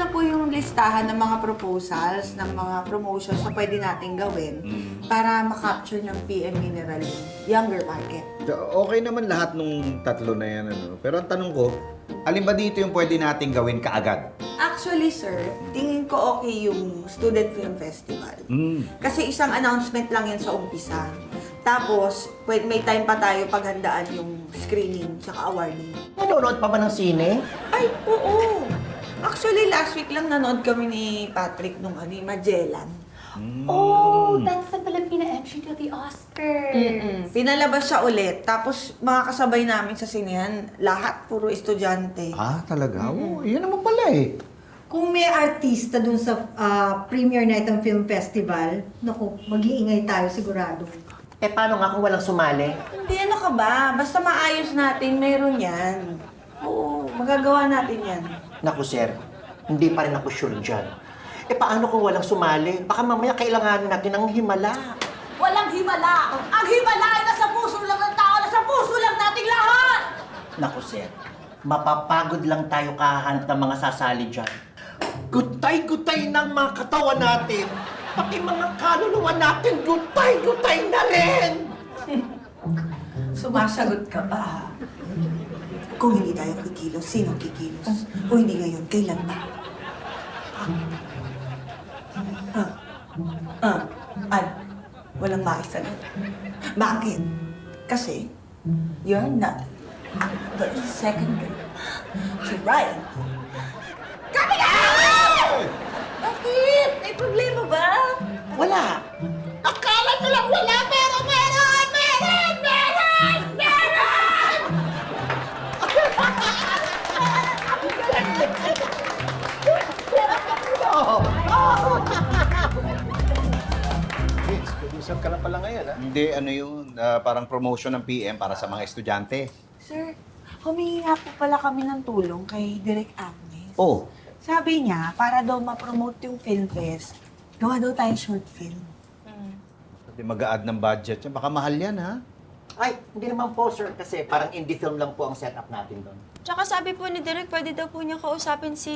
na po yung listahan ng mga proposals, ng mga promotions na pwede natin gawin para makapture ng PM Mineral yung younger market. Okay naman lahat nung tatlo na yan. Ano? Pero ang tanong ko, alin ba dito yung pwede natin gawin kaagad? Actually, sir, tingin ko okay yung Student Film Festival. Kasi isang announcement lang yan sa umpisa. Tapos, may time pa tayo paghandaan yung screening tsaka awarding. Nanonood pa ba ng sine? Ay, oo! Actually, last week lang nanood kami ni Patrick nung Magellan. Oh, that's the Filipina entry to the Oscars. Pinalabas siya ulit. Tapos, mga kasabay namin sa sinehan, lahat puro estudyante. Ah, talaga? Oo, yun naman pala eh. Kung may artista dun sa premiere na itong film festival, naku, mag-iingay tayo sigurado. Eh, paano nga kung walang sumali? Hindi, ano ka ba? Basta maayos natin, meron yan. Oo, magagawa natin yan. Naku, sir, hindi pa rin ako sure dyan. Eh, paano kung walang sumali? Baka mamaya kailangan natin ng himala. Walang himala! Ang himala ay nasa puso lang ng tao, nasa puso lang nating lahat! Naku, sir, mapapagod lang tayo kahanap ng mga sasali dyan. Gutay-gutay ng mga katawan natin. Pati mga kaluluwa natin, gutay-gutay na rin! Sumasagot ka ba? Kung hindi tayo kikilos, sinong kikilos? Kung hindi ngayon, kailan ba? Walang maisagot. Bakit? Kasi, you're not the second girl to Ryan. Kami ka! Bakit? May problema ba? Wala. Akala nyo lang wala, pero meron! Meron! Meron! Meron! Vince, producer ka na pala ngayon, ha? Hindi, ano yun, parang promotion ng PM para sa mga estudyante. Sir, humingi nga po pala kami ng tulong kay Direk Agnes. Oh, Sabi niya, para daw ma-promote yung film fest, gawa daw tayo short film. pati mag-a-add ng budget yan. Baka mahal yan, ha? Ay, hindi naman po, sir, kasi parang indie film lang po ang setup natin doon. Tsaka sabi po ni Direk, pwede daw po niya kausapin si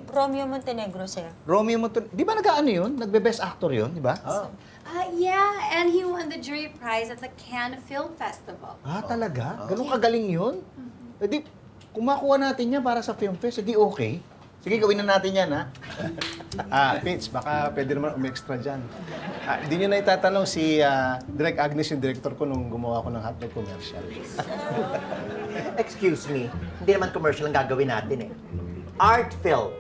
Romeo Montenegro, sir. Romeo di ba nag-ano yun? Nagbe-best actor yun, di ba? Oh. Yeah, and he won the jury prize at the Cannes Film Festival. Ah, talaga? Ganun kagaling yun? Eh di, kung makuha natin yan para sa film fest, edi okay. Sige, gawin na natin yan, ha? Vince, baka pwede naman umextra dyan. Hindi nyo na itatanong si Direk Agnes, yung director ko nung gumawa ko ng hotdog commercial. Excuse me, hindi naman commercial ang gagawin natin eh. Art film.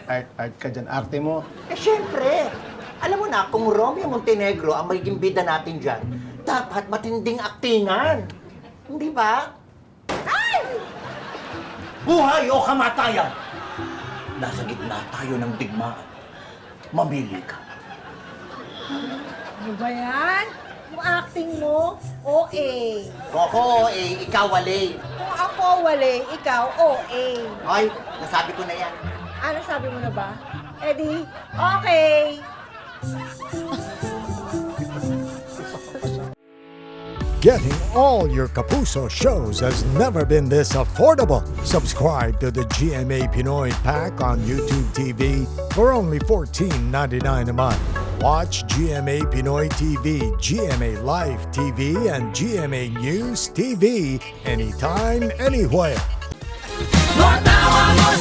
Art ka dyan, arte mo. Eh, syempre. Alam mo na, kung Romeo Montenegro ang magiging bida natin dyan, dapat matinding aktingan. Hindi ba? Ay! Buhay o kamatayan! Nasa gitna tayo ng digmaan. Mamili ka. Ano ba yan? Yung acting mo, OA. Koko, ikaw wali. Kung ako wali, ikaw OA. Ay, nasabi ko na yan. Ano sabi mo na ba? Eddie, okay. Getting all your Kapuso shows has never been this affordable. Subscribe to the GMA Pinoy Pack on YouTube TV for only $14.99 a month. Watch GMA Pinoy TV, GMA Live TV, and GMA News TV anytime, anywhere. More tawa, more